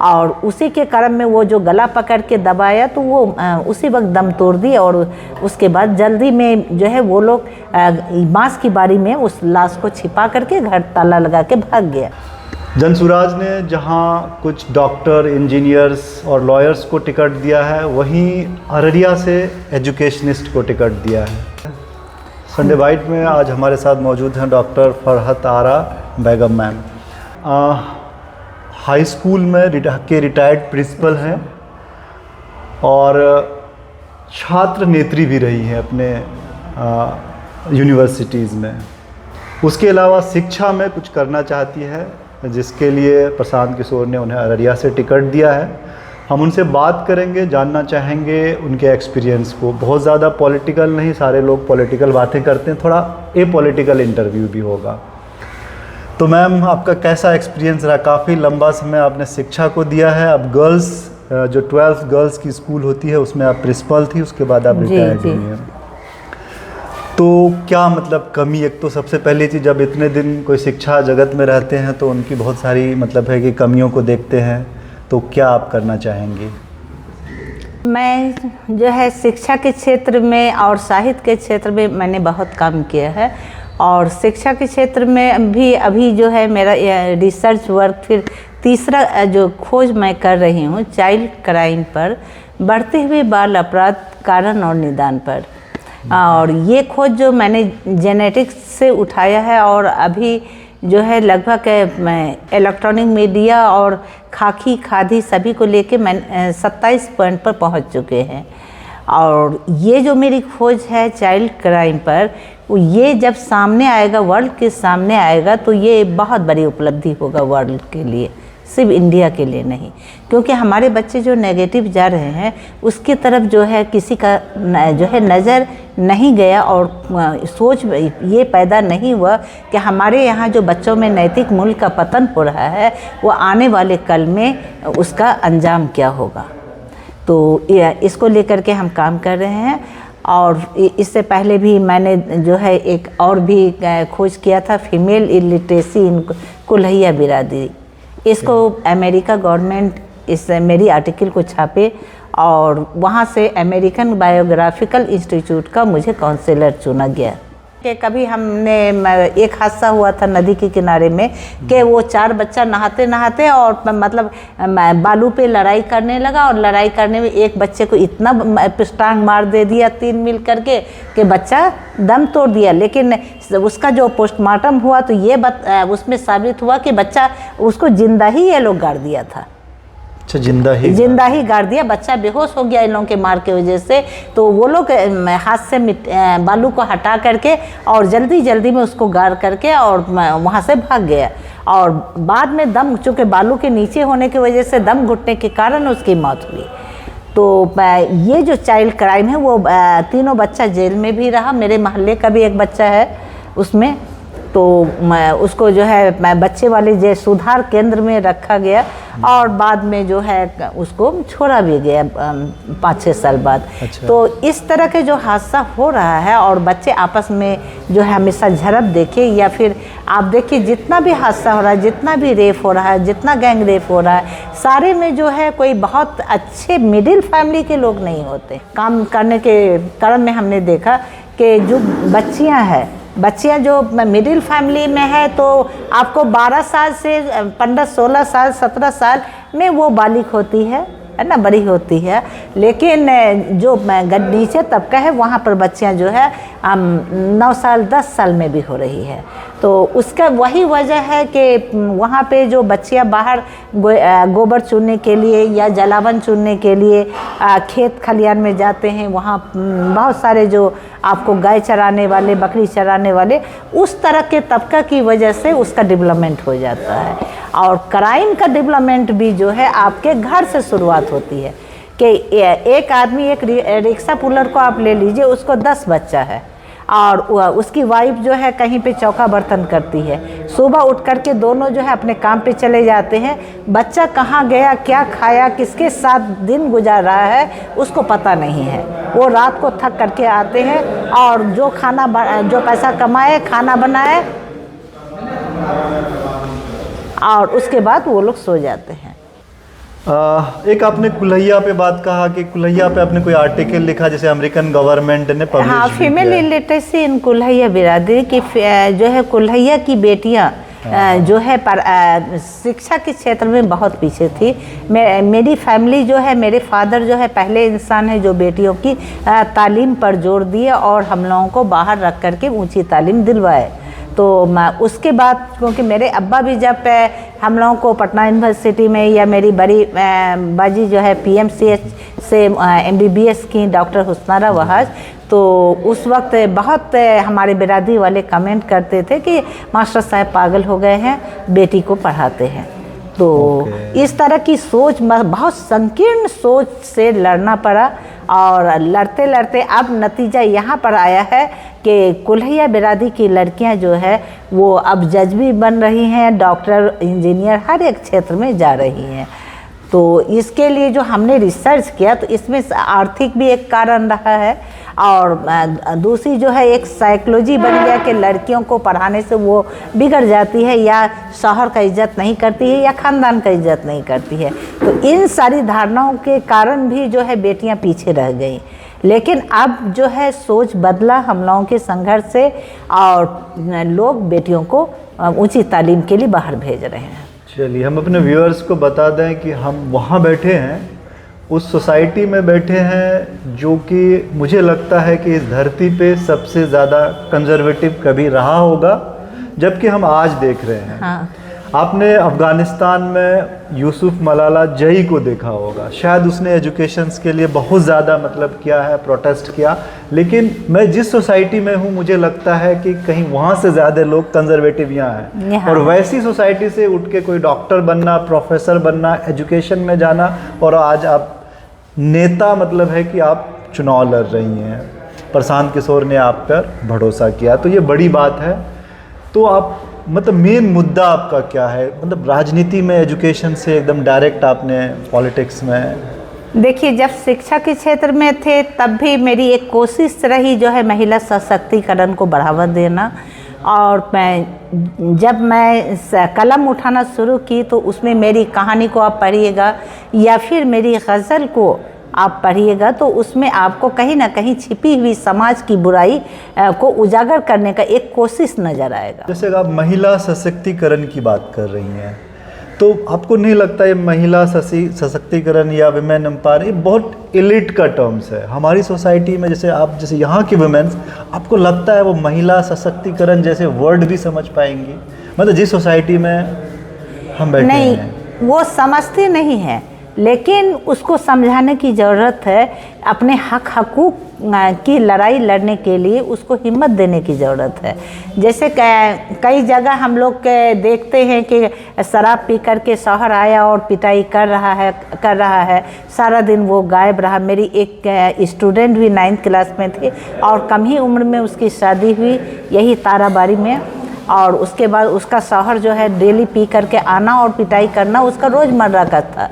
और उसी के क्रम में वो जो गला पकड़ के दबाया तो वो उसी वक्त दम तोड़ दी। और उसके बाद जल्दी में जो है वो लोग मांस की बारी में उस लाश को छिपा करके घर ताला लगा के भाग गया। जनसुराज ने जहां कुछ डॉक्टर, इंजीनियर्स और लॉयर्स को टिकट दिया है, वहीं अररिया से एजुकेशनिस्ट को टिकट दिया है। संडे बाइट में आज हमारे साथ मौजूद हैं डॉक्टर फरहत आरा बेगम मैम। हाई स्कूल में के रिटायर्ड प्रिंसिपल हैं और छात्र नेत्री भी रही हैं अपने यूनिवर्सिटीज़ में। उसके अलावा शिक्षा में कुछ करना चाहती है, जिसके लिए प्रशांत किशोर ने उन्हें अररिया से टिकट दिया है। हम उनसे बात करेंगे, जानना चाहेंगे उनके एक्सपीरियंस को। बहुत ज़्यादा पॉलिटिकल नहीं, सारे लोग पॉलिटिकल बातें करते हैं, थोड़ा पॉलिटिकल इंटरव्यू भी होगा। तो मैम, आपका कैसा एक्सपीरियंस रहा? काफ़ी लंबा समय आपने शिक्षा को दिया है। अब गर्ल्स जो 12th गर्ल्स की स्कूल होती है उसमें आप प्रिंसिपल थी, उसके बाद आप रिटायर्ड हुई हैं। तो क्या मतलब कमी, एक तो सबसे पहली चीज़, जब इतने दिन कोई शिक्षा जगत में रहते हैं तो उनकी बहुत सारी मतलब है कि कमियों को देखते हैं, तो क्या आप करना चाहेंगी? मैं जो है शिक्षा के क्षेत्र में और साहित्य के क्षेत्र में मैंने बहुत काम किया है। और शिक्षा के क्षेत्र में भी अभी जो है मेरा रिसर्च वर्क, फिर तीसरा जो खोज मैं कर रही हूँ चाइल्ड क्राइम पर, बढ़ते हुए बाल अपराध कारण और निदान पर। और ये खोज जो मैंने जेनेटिक्स से उठाया है और अभी जो है लगभग इलेक्ट्रॉनिक मीडिया और खाकी खादी सभी को लेके मैं 27 पॉइंट पर पहुंच चुके हैं। और ये जो मेरी खोज है चाइल्ड क्राइम पर, ये जब सामने आएगा, वर्ल्ड के सामने आएगा, तो ये बहुत बड़ी उपलब्धि होगा वर्ल्ड के लिए, सिर्फ इंडिया के लिए नहीं। क्योंकि हमारे बच्चे जो नेगेटिव जा रहे हैं उसकी तरफ जो है किसी का जो है नज़र नहीं गया और सोच ये पैदा नहीं हुआ कि हमारे यहाँ जो बच्चों में नैतिक मूल्य का पतन हो रहा है वो आने वाले कल में उसका अंजाम क्या होगा। तो इसको लेकर के हम काम कर रहे हैं। और इससे पहले भी मैंने जो है एक और भी खोज किया था, फीमेल इलिटरेसी इन कुल्हैया बिरादरी। इसको अमेरिका गवर्नमेंट इस मेरी आर्टिकल को छापे और वहाँ से अमेरिकन बायोग्राफिकल इंस्टीट्यूट का मुझे काउंसलर चुना गया। कि कभी हमने एक हादसा हुआ था नदी के किनारे में कि वो 4 बच्चा नहाते नहाते और मतलब बालू पे लड़ाई करने लगा, और लड़ाई करने में एक बच्चे को इतना टांग मार दे दिया 3 मील करके कि बच्चा दम तोड़ दिया। लेकिन उसका जो पोस्टमार्टम हुआ तो ये उसमें साबित हुआ कि बच्चा उसको जिंदा ही ये लोग गाड़ दिया था। अच्छा, जिंदा ही गाड़ दिया। बच्चा बेहोश हो गया इन लोगों के मार के वजह से। तो वो लोग हाथ से बालू को हटा करके और जल्दी जल्दी में उसको गाड़ करके और वहाँ से भाग गया। और बाद में दम, चूँकि बालू के नीचे होने की वजह से दम घुटने के कारण उसकी मौत हुई। तो ये जो चाइल्ड क्राइम है वो तीनों बच्चा जेल में भी रहा। मेरे मोहल्ले का भी एक बच्चा है उसमें, तो उसको जो है बच्चे वाले जो सुधार केंद्र में रखा गया और बाद में जो है उसको छोड़ा भी गया 5-6 साल बाद। अच्छा। तो इस तरह के जो हादसा हो रहा है और बच्चे आपस में जो है हमेशा झड़प देखे, या फिर आप देखिए जितना भी हादसा हो रहा है, जितना भी रेप हो रहा है, जितना गैंग रेप हो रहा है, सारे में जो है कोई बहुत अच्छे मिडिल फैमिली के लोग नहीं होते। काम करने के क्रम में हमने देखा कि जो बच्चियां जो मिडिल फैमिली में है तो आपको 12 साल से 15-16 साल 17 साल में वो बालिग होती है ना, बड़ी होती है। लेकिन जो नीचे तबका है वहाँ पर बच्चियाँ जो है 9 साल 10 साल में भी हो रही है। तो उसका वही वजह है कि वहाँ पे जो बच्चियाँ बाहर गोबर चुनने के लिए या जलावन चुनने के लिए खेत खलियान में जाते हैं। वहाँ बहुत सारे जो आपको गाय चराने वाले, बकरी चराने वाले, उस तरह के तबका की वजह से उसका डेवलपमेंट हो जाता है। और क्राइम का डेवलपमेंट भी जो है आपके घर से शुरुआत होती है कि एक आदमी, एक रिक्शा पुलर को आप ले लीजिए, उसको 10 बच्चा है और उसकी वाइफ जो है कहीं पे चौका बर्तन करती है। सुबह उठ करके दोनों जो है अपने काम पे चले जाते हैं। बच्चा कहाँ गया, क्या खाया, किसके साथ दिन गुजार रहा है उसको पता नहीं है। वो रात को थक करके आते हैं और जो पैसा कमाए, खाना बनाए और उसके बाद वो लोग सो जाते हैं। एक आपने कुल्हैया पे बात कहा कि कुल्हैया पे आपने कोई आर्टिकल लिखा जैसे अमेरिकन गवर्नमेंट ने पब्लिश हाँ, फीमेल इलिटरेसी इन कुल्हैया बिरादरी की जो है कुल्हैया की बेटियाँ जो है शिक्षा के क्षेत्र में बहुत पीछे थी। मेरी फैमिली जो है, मेरे फादर जो है पहले इंसान है जो बेटियों की तालीम पर जोर दिए और हम लोगों को बाहर रख करके ऊंची तालीम दिलवाए। तो उसके बाद क्योंकि मेरे अब्बा भी जब हम लोगों को पटना यूनिवर्सिटी में, या मेरी बड़ी बाजी जो है पीएमसीएच से एमबीबीएस की, डॉक्टर हुस्नारा वहाज, तो उस वक्त बहुत हमारे बिरादरी वाले कमेंट करते थे कि मास्टर साहब पागल हो गए हैं, बेटी को पढ़ाते हैं। तो इस तरह की सोच, बहुत संकीर्ण सोच से लड़ना पड़ा और लड़ते लड़ते अब नतीजा यहाँ पर आया है कि कुल्हैया बिरादरी की लड़कियाँ जो है वो अब जज भी बन रही हैं, डॉक्टर, इंजीनियर, हर एक क्षेत्र में जा रही हैं। तो इसके लिए जो हमने रिसर्च किया तो इसमें आर्थिक भी एक कारण रहा है और दूसरी जो है एक साइकोलॉजी बन गया कि लड़कियों को पढ़ाने से वो बिगड़ जाती है, या शौहर का इज्जत नहीं करती है, या ख़ानदान का इज्जत नहीं करती है। तो इन सारी धारणाओं के कारण भी जो है बेटियां पीछे रह गई। लेकिन अब जो है सोच बदला हम लोगों के संघर्ष से और लोग बेटियों को ऊंची तालीम के लिए बाहर भेज रहे हैं। चलिए, हम अपने व्यूअर्स को बता दें कि हम वहाँ बैठे हैं, उस सोसाइटी में बैठे हैं जो कि मुझे लगता है कि इस धरती पे सबसे ज़्यादा कंजर्वेटिव कभी रहा होगा, जबकि हम आज देख रहे हैं। हाँ। आपने अफ़गानिस्तान में यूसुफ मलाला जई को देखा होगा, शायद उसने एजुकेशंस के लिए बहुत ज़्यादा मतलब किया है, प्रोटेस्ट किया, लेकिन मैं जिस सोसाइटी में हूँ मुझे लगता है कि कहीं वहाँ से ज़्यादा लोग कंजर्वेटिव यहाँ हैं। और वैसी सोसाइटी से उठ के कोई डॉक्टर बनना, प्रोफेसर बनना, एजुकेशन में जाना, और आज आप नेता, मतलब है कि आप चुनाव लड़ रही हैं, प्रशांत किशोर ने आप पर भरोसा किया, तो ये बड़ी बात है। तो आप मतलब मेन मुद्दा आपका क्या है, मतलब राजनीति में, एजुकेशन से एकदम डायरेक्ट आपने पॉलिटिक्स में? देखिए, जब शिक्षा के क्षेत्र में थे तब भी मेरी एक कोशिश रही जो है महिला सशक्तिकरण को बढ़ावा देना। और जब मैं कलम उठाना शुरू की तो उसमें मेरी कहानी को आप पढ़िएगा या फिर मेरी गज़ल को आप पढ़िएगा तो उसमें आपको कहीं ना कहीं छिपी हुई समाज की बुराई को उजागर करने का एक कोशिश नज़र आएगा। जैसे आप महिला सशक्तिकरण की बात कर रही हैं, तो आपको नहीं लगता ये महिला सशक्तिकरण या विमेन एम्पायर ये बहुत एलिट का टर्म्स है हमारी सोसाइटी में? जैसे यहाँ की वुमेन्स, आपको लगता है वो महिला सशक्तिकरण जैसे वर्ड भी समझ पाएंगी? मतलब जिस सोसाइटी में हम बैठे नहीं, हैं वो समझते नहीं है, लेकिन उसको समझाने की ज़रूरत है। अपने हकूक़ की लड़ाई लड़ने के लिए उसको हिम्मत देने की ज़रूरत है। जैसे कई जगह हम लोग देखते हैं कि शराब पी कर के शौहर आया और पिटाई कर रहा है, सारा दिन वो गायब रहा। मेरी एक स्टूडेंट भी 9th क्लास में थी और कम ही उम्र में उसकी शादी हुई यही ताराबाड़ी में, और उसके बाद उसका शौहर जो है डेली पी करके आना और पिटाई करना उसका रोज़मर्रा का था।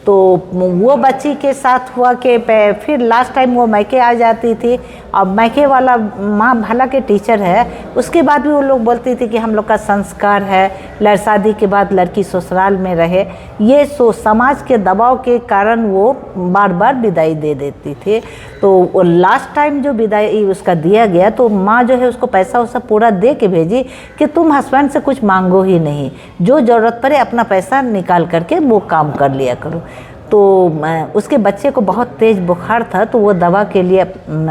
तो वो बच्ची के साथ हुआ कि फिर लास्ट टाइम वो मैके आ जाती थी, और मैके वाला माँ भला के टीचर है, उसके बाद भी वो लोग बोलती थी कि हम लोग का संस्कार है शादी के बाद लड़की ससुराल में रहे। ये समाज के दबाव के कारण वो बार बार विदाई दे देती थी। तो लास्ट टाइम जो विदाई उसका दिया गया तो माँ जो है उसको पैसा वैसा पूरा दे के भेजी कि तुम हस्बैंड से कुछ मांगो ही नहीं, जो ज़रूरत पड़े अपना पैसा निकाल करके वो काम कर लिया करो। तो उसके बच्चे को बहुत तेज़ बुखार था, तो वो दवा के लिए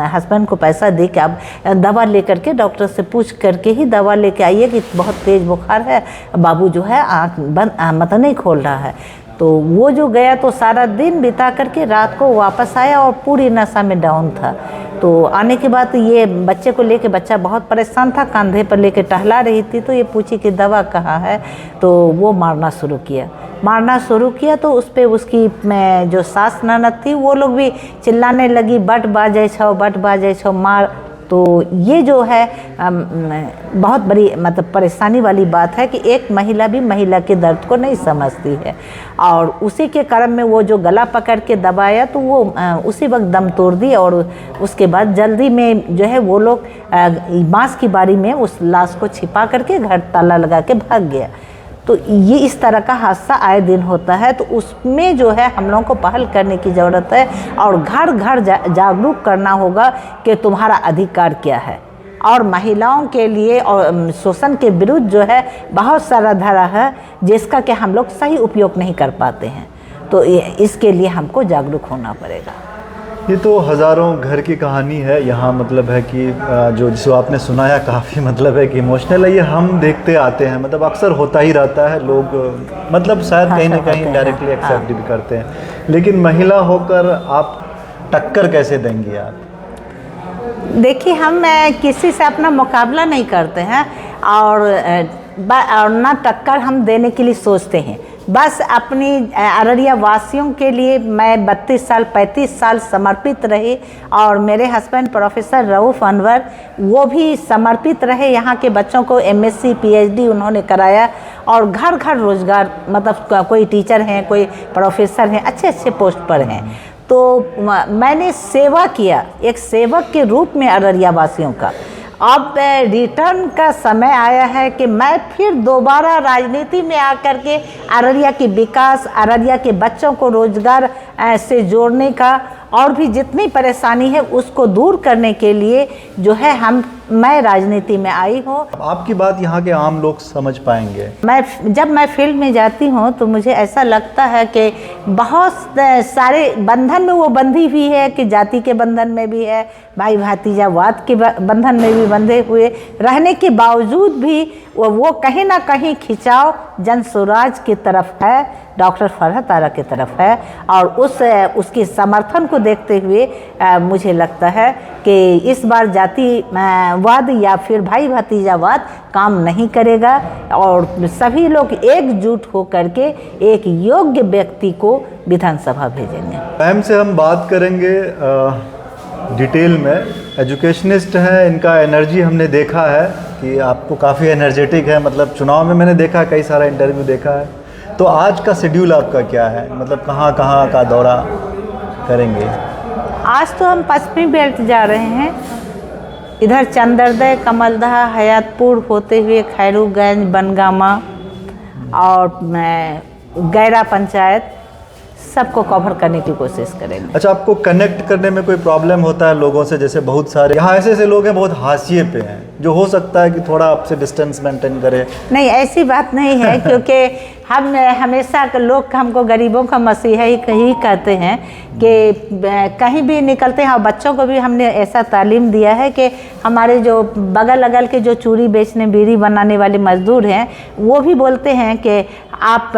हस्बैंड को पैसा दे के अब दवा लेकर के डॉक्टर से पूछ करके ही दवा लेके आइए कि बहुत तेज़ बुखार है, बाबू जो है आँख बंद मतलब नहीं खोल रहा है। तो वो जो गया तो सारा दिन बिता करके रात को वापस आया और पूरी नशा में डाउन था। तो आने के बाद ये बच्चे को लेके, बच्चा बहुत परेशान था, कंधे पर लेके टहला रही थी, तो ये पूछी कि दवा कहाँ है, तो वो मारना शुरू किया। तो उस पर उसकी जो सास ननद थी वो लोग भी चिल्लाने लगी, बट बाजे छो मार। तो ये जो है बहुत बड़ी मतलब परेशानी वाली बात है कि एक महिला भी महिला के दर्द को नहीं समझती है, और उसी के कारण में वो जो गला पकड़ के दबाया तो वो उसी वक्त दम तोड़ दी, और उसके बाद जल्दी में जो है वो लोग बांस की बारी में उस लाश को छिपा करके घर ताला लगा के भाग गया। तो ये इस तरह का हादसा आए दिन होता है। तो उसमें जो है हम लोगों को पहल करने की ज़रूरत है और घर घर जागरूक करना होगा कि तुम्हारा अधिकार क्या है। और महिलाओं के लिए और शोषण के विरुद्ध जो है बहुत सारा धारा है जिसका कि हम लोग सही उपयोग नहीं कर पाते हैं। तो इसके लिए हमको जागरूक होना पड़ेगा। ये तो हज़ारों घर की कहानी है। यहाँ मतलब है कि जो आपने सुनाया काफ़ी मतलब है कि इमोशनल है। ये हम देखते आते हैं, मतलब अक्सर होता ही रहता है। लोग मतलब शायद कहीं ना कहीं डायरेक्टली एक्सेप्ट भी करते हैं, लेकिन महिला होकर आप टक्कर कैसे देंगी आप? देखिए, हम किसी से अपना मुकाबला नहीं करते हैं और ना टक्कर हम देने के लिए सोचते हैं। बस अपनी अररिया वासियों के लिए मैं 32 साल 35 साल समर्पित रही और मेरे हस्बैंड प्रोफेसर रऊफ़ अनवर वो भी समर्पित रहे। यहाँ के बच्चों को MSc PhD उन्होंने कराया और घर घर रोज़गार, मतलब कोई टीचर हैं, कोई प्रोफेसर हैं, अच्छे अच्छे पोस्ट पर हैं। तो मैंने सेवा किया एक सेवक के रूप में अररिया वासियों का। अब रिटर्न का समय आया है कि मैं फिर दोबारा राजनीति में आकर के अररिया की विकास, अररिया के बच्चों को रोजगार से जोड़ने का और भी जितनी परेशानी है उसको दूर करने के लिए जो है मैं राजनीति में आई हूँ। आपकी बात यहाँ के आम लोग समझ पाएंगे? जब मैं फील्ड में जाती हूँ तो मुझे ऐसा लगता है कि बहुत सारे बंधन में वो बंधी हुई है कि जाति के बंधन में भी है, भाई भतीजावाद के बंधन में भी बंधे हुए रहने के बावजूद भी वो कहीं ना कहीं खिंचाव जन स्वराज की तरफ है, डॉक्टर फरहत आरा की तरफ है। और उसके समर्थन को देखते हुए मुझे लगता है कि इस बार जातिवाद या फिर भाई भतीजावाद काम नहीं करेगा और सभी लोग एकजुट होकर के एक योग्य व्यक्ति को विधानसभा भेजेंगे। मैम से हम बात करेंगे डिटेल में। एजुकेशनिस्ट हैं, इनका एनर्जी हमने देखा है कि आपको काफ़ी एनर्जेटिक है। मतलब चुनाव में मैंने देखा, कई सारा इंटरव्यू देखा है। तो आज का शेड्यूल आपका क्या है, मतलब कहाँ कहाँ का दौरा करेंगे? आज तो हम पश्चिमी बेल्ट जा रहे हैं, इधर चंदरदय, कमलदह, हयातपुर होते हुए खैरूगंज, बनगामा और गैरा पंचायत सबको कवर करने की कोशिश करेंगे। अच्छा, आपको कनेक्ट करने में कोई प्रॉब्लम होता है लोगों से? जैसे बहुत सारे यहाँ ऐसे लोग हैं बहुत हाशिए पे हैं, जो हो सकता है कि थोड़ा आपसे डिस्टेंस मेंटेन करें। नहीं, ऐसी बात नहीं है क्योंकि हम हमेशा लोग हमको गरीबों का मसीहा ही कहते हैं कि कहीं भी निकलते हैं। और बच्चों को भी हमने ऐसा तालीम दिया है कि हमारे जो बगल अगल के जो चूड़ी बेचने, बीड़ी बनाने वाले मजदूर हैं, वो भी बोलते हैं कि आप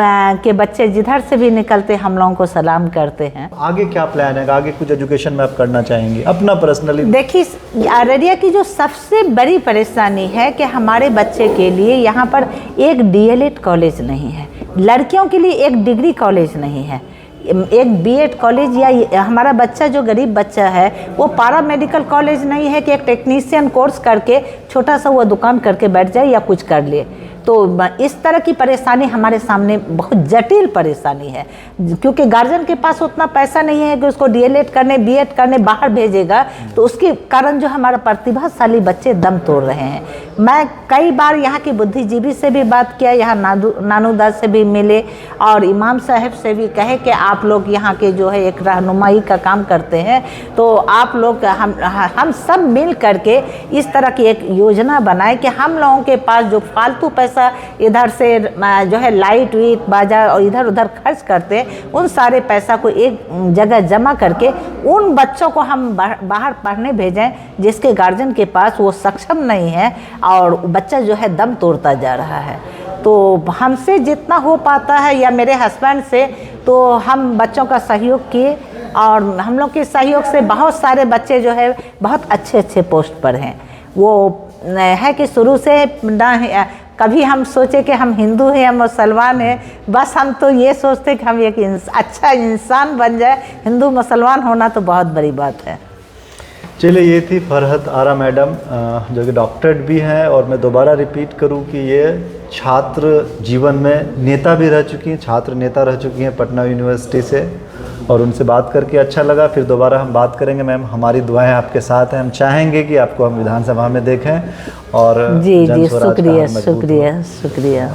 के बच्चे जिधर से भी निकलते हम लोगों को सलाम करते हैं। आगे क्या प्लान है? आगे कुछ एजुकेशन में आप करना चाहेंगे अपना पर्सनली? देखिए, अररिया की जो सबसे बड़ी परेशानी है कि हमारे बच्चे के लिए यहाँ पर एक DLED कॉलेज नहीं है, लड़कियों के लिए एक डिग्री कॉलेज नहीं है, एक BEd कॉलेज, या हमारा बच्चा जो गरीब बच्चा है वो पारा मेडिकल कॉलेज नहीं है कि एक टेक्नीशियन कोर्स करके छोटा सा वो दुकान करके बैठ जाए या कुछ कर ले। तो इस तरह की परेशानी हमारे सामने बहुत जटिल परेशानी है, क्योंकि गार्जियन के पास उतना पैसा नहीं है कि उसको DLED करने, BEd करने बाहर भेजेगा। तो उसके कारण जो हमारा प्रतिभाशाली बच्चे दम तोड़ रहे हैं। मैं कई बार यहाँ के बुद्धिजीवी से भी बात किया, यहाँ नानूदास से भी मिले और इमाम साहब से भी कहे कि आप लोग यहाँ के जो है एक रहनुमाई का काम करते हैं, तो आप लोग हम सब मिल करके इस तरह की एक योजना बनाए कि हम लोगों के पास जो फालतू पैसा इधर से जो है लाइट वीट बाजार और इधर उधर खर्च करते हैं, उन सारे पैसा को एक जगह जमा करके उन बच्चों को हम बाहर पढ़ने भेजें जिसके गार्जियन के पास वो सक्षम नहीं है और बच्चा जो है दम तोड़ता जा रहा है। तो हमसे जितना हो पाता है या मेरे हस्बैंड से, तो हम बच्चों का सहयोग किए और हम लोग के सहयोग से बहुत सारे बच्चे जो है बहुत अच्छे अच्छे पोस्ट पर हैं। वो है कि शुरू से ना कभी हम सोचे कि हम हिंदू हैं या मुसलमान हैं, बस हम तो ये सोचते कि हम एक अच्छा इंसान बन जाए। हिंदू मुसलमान होना तो बहुत बड़ी बात है। चलिए, ये थी फरहत आरा मैडम, जो कि डॉक्टरेट भी हैं। और मैं दोबारा रिपीट करूं कि ये छात्र जीवन में नेता भी रह चुकी हैं, छात्र नेता रह चुकी हैं पटना यूनिवर्सिटी से, और उनसे बात करके अच्छा लगा। फिर दोबारा हम बात करेंगे। मैम, हमारी दुआएं आपके साथ हैं। हम चाहेंगे कि आपको हम विधानसभा में देखें और जी शुक्रिया।